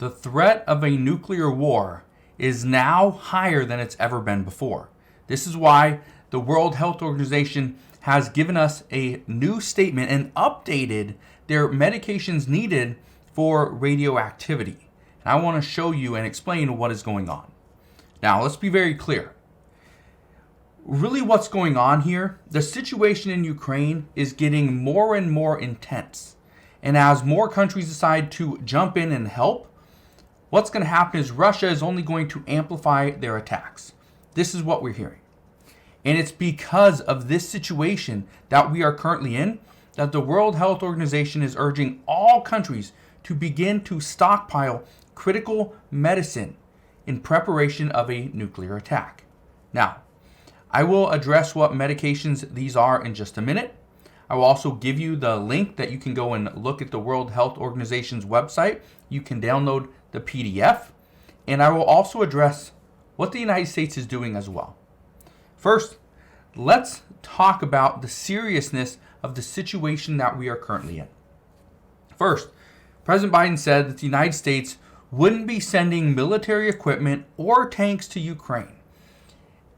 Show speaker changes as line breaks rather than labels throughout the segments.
The threat of a nuclear war is now higher than it's ever been before. This is why the World Health Organization has given us a new statement and updated their medications needed for radioactivity. And I want to show you and explain what is going on. Now, let's be very clear. Really what's going on here, the situation in Ukraine is getting more and more intense. And as more countries decide to jump in and help, what's going to happen is Russia is only going to amplify their attacks. This is what we're hearing. And it's because of this situation that we are currently in that the World Health Organization is urging all countries to begin to stockpile critical medicine in preparation of a nuclear attack. Now, I will address what medications these are in just a minute. I will also give you the link that you can go and look at the World Health Organization's website. You can download the PDF. And I will also address what the United States is doing as well. First, let's talk about the seriousness of the situation that we are currently in. First, President Biden said that the United States wouldn't be sending military equipment or tanks to Ukraine.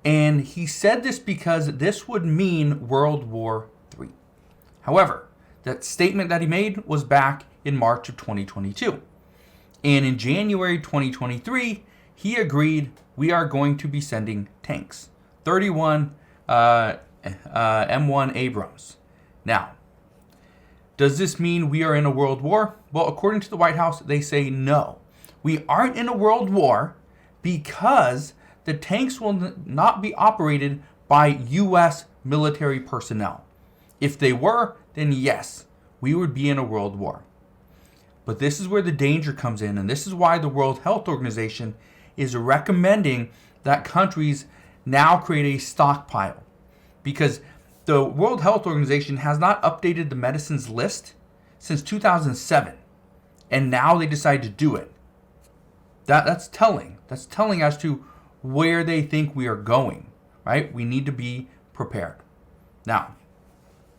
And he said this because this would mean World War III. However, that statement that he made was back in March of 2022. And in January 2023, he agreed we are going to be sending tanks. 31 M1 Abrams. Now, does this mean we are in a world war? Well, according to the White House, they say no. We aren't in a world war because the tanks will not be operated by U.S. military personnel. If they were, then yes, we would be in a world war. But this is where the danger comes in, and this is why the World Health Organization is recommending that countries now create a stockpile. Because the World Health Organization has not updated the medicines list since 2007. And now they decide to do it. That's telling. That's telling as to where they think we are going, right? We need to be prepared. Now,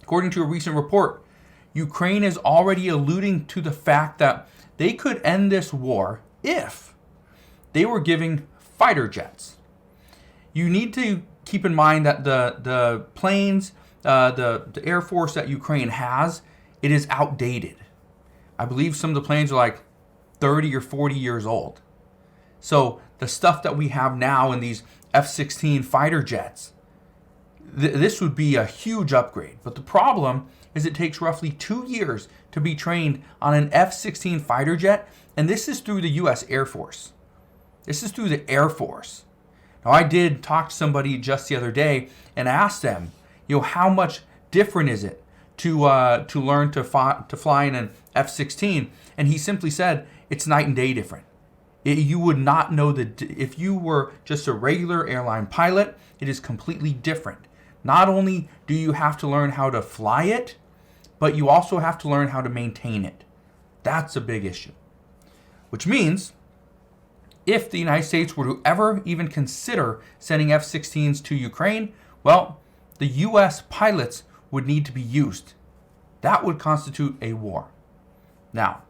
according to a recent report, Ukraine is already alluding to the fact that they could end this war if they were giving fighter jets. You need to keep in mind that the planes, the Air Force that Ukraine has, it is outdated. I believe some of the planes are like 30 or 40 years old. So the stuff that we have now in these F-16 fighter jets, this would be a huge upgrade. But the problem is it takes roughly 2 years to be trained on an F-16 fighter jet, and this is through the U.S. Air Force. This is through the Air Force. Now, I did talk to somebody just the other day and asked them, how much different is it to learn to fly in an F-16? And he simply said, it's night and day different. You would not know that if you were just a regular airline pilot, it is completely different. Not only do you have to learn how to fly it, but you also have to learn how to maintain it. That's a big issue. Which means, if the United States were to ever even consider sending F-16s to Ukraine, well, the U.S. pilots would need to be used. That would constitute a war. Now,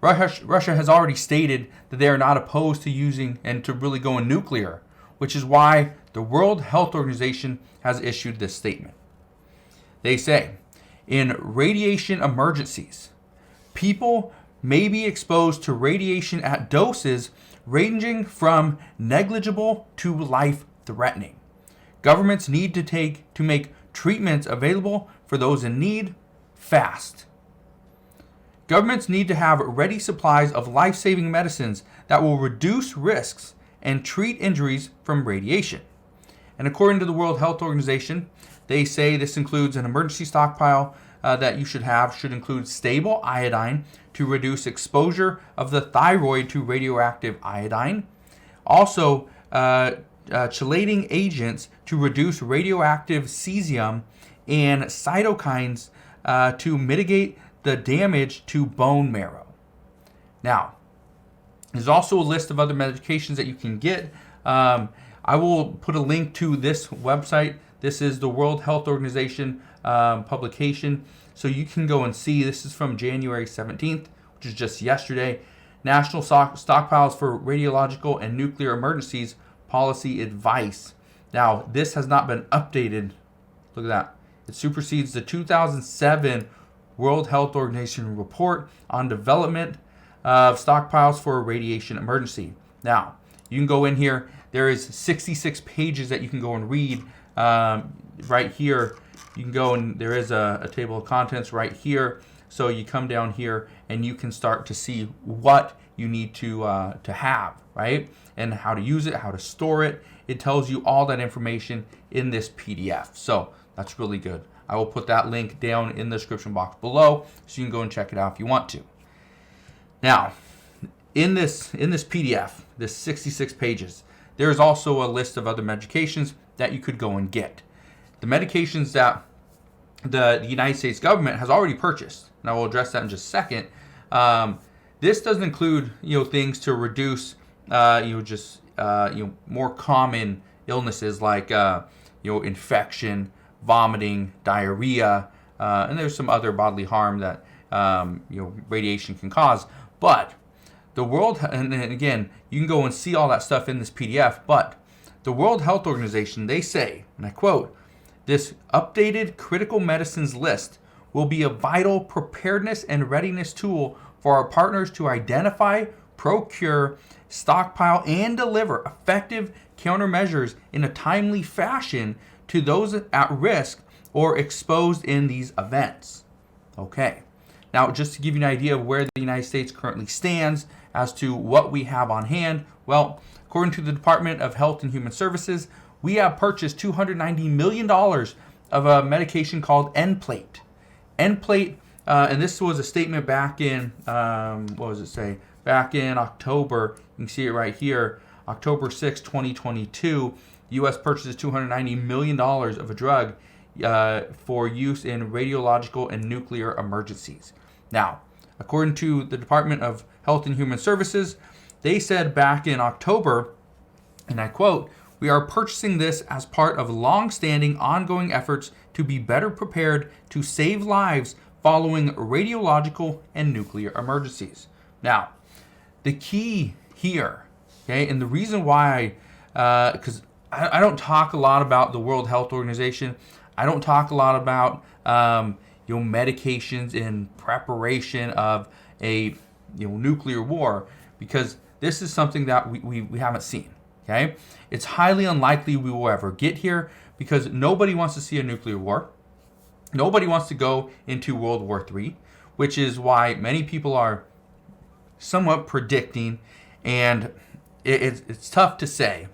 Russia has already stated that they are not opposed to using and to really going nuclear, which is why the World Health Organization has issued this statement. They say, in radiation emergencies, people may be exposed to radiation at doses ranging from negligible to life-threatening. Governments need to make treatments available for those in need fast. Governments need to have ready supplies of life-saving medicines that will reduce risks and treat injuries from radiation. And according to the World Health Organization, they say this includes an emergency stockpile that you should include stable iodine to reduce exposure of the thyroid to radioactive iodine. Also, chelating agents to reduce radioactive cesium and cytokines to mitigate the damage to bone marrow. Now, there's also a list of other medications that you can get. I will put a link to this website. This is the World Health Organization publication. So you can go and see. This is from January 17th, which is just yesterday. National Stockpiles for Radiological and Nuclear Emergencies Policy Advice. Now, this has not been updated. Look at that. It supersedes the 2007 World Health Organization report on development of stockpiles for a radiation emergency. Now, you can go in here. There is 66 pages that you can go and read. Right here, you can go and there is a table of contents right here. So you come down here and you can start to see what you need to have, right? And how to use it, how to store it. It tells you all that information in this PDF. So that's really good. I will put that link down in the description box below so you can go and check it out if you want to. Now, in this PDF, this 66 pages, there is also a list of other medications that you could go and get. The medications that the United States government has already purchased, and I will address that in just a second. This doesn't include things to reduce more common illnesses like infection, vomiting, diarrhea, and there's some other bodily harm that radiation can cause. But the world, and again, you can go and see all that stuff in this PDF. But the World Health Organization, they say, and I quote, "This updated critical medicines list will be a vital preparedness and readiness tool for our partners to identify, procure, stockpile, and deliver effective countermeasures in a timely fashion to those at risk or exposed in these events." Okay. Now, just to give you an idea of where the United States currently stands as to what we have on hand, well, according to the Department of Health and Human Services, we have purchased $290 million of a medication called Nplate. Nplate, and this was a statement back in, Back in October. You can see it right here. October 6, 2022, the U.S. purchases $290 million of a drug for use in radiological and nuclear emergencies. Now, according to the Department of Health and Human Services, they said back in October, and I quote, "We are purchasing this as part of long-standing ongoing efforts to be better prepared to save lives following radiological and nuclear emergencies." Now, the key here, okay, and the reason why, because I don't talk a lot about the World Health Organization. I don't talk a lot about medications in preparation of a nuclear war, because this is something that we haven't seen. Okay, it's highly unlikely we will ever get here because nobody wants to see a nuclear war. Nobody wants to go into World War III, which is why many people are somewhat predicting, and it's tough to say.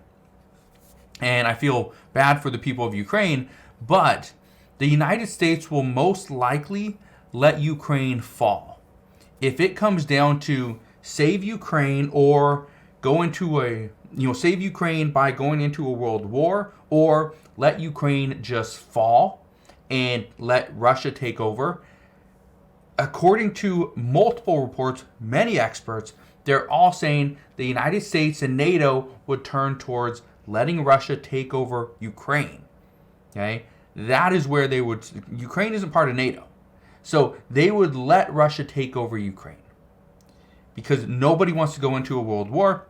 And I feel bad for the people of Ukraine, but the United States will most likely let Ukraine fall. If it comes down to save Ukraine or go into save Ukraine by going into a world war, or let Ukraine just fall and let Russia take over, according to multiple reports, many experts, they're all saying the United States and NATO would turn towards letting Russia take over Ukraine. Okay? That is where they would. Ukraine isn't part of NATO. So they would let Russia take over Ukraine because nobody wants to go into a world war.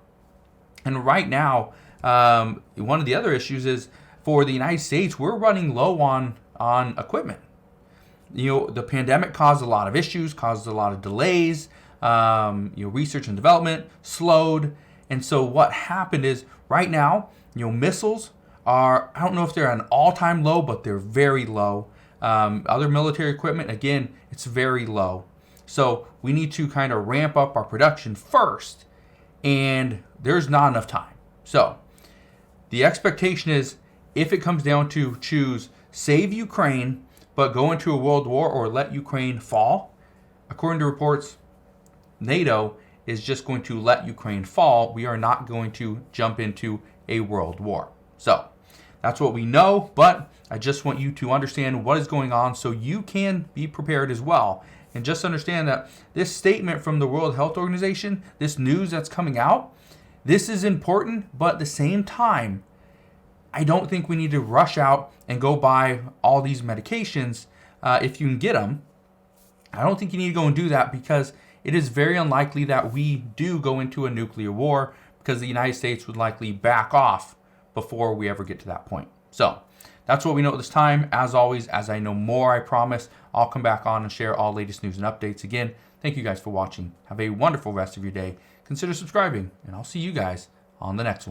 And right now, one of the other issues is for the United States, we're running low on equipment. The pandemic caused a lot of issues, caused a lot of delays. Research and development slowed. And so what happened is right now, missiles are, I don't know if they're at an all-time low, but they're very low. Other military equipment, again, it's very low. So we need to kind of ramp up our production first, and there's not enough time. So the expectation is if it comes down to choose save Ukraine, but go into a world war or let Ukraine fall, according to reports, NATO is just going to let Ukraine fall. We are not going to jump into a world war. So that's what we know, but I just want you to understand what is going on so you can be prepared as well. And just understand that this statement from the World Health Organization, this news that's coming out, this is important, but at the same time, I don't think we need to rush out and go buy all these medications if you can get them. I don't think you need to go and do that because it is very unlikely that we do go into a nuclear war, because the United States would likely back off before we ever get to that point. So that's what we know at this time. As always, as I know more, I promise I'll come back on and share all latest news and updates. Again, thank you guys for watching. Have a wonderful rest of your day. Consider subscribing, and I'll see you guys on the next one.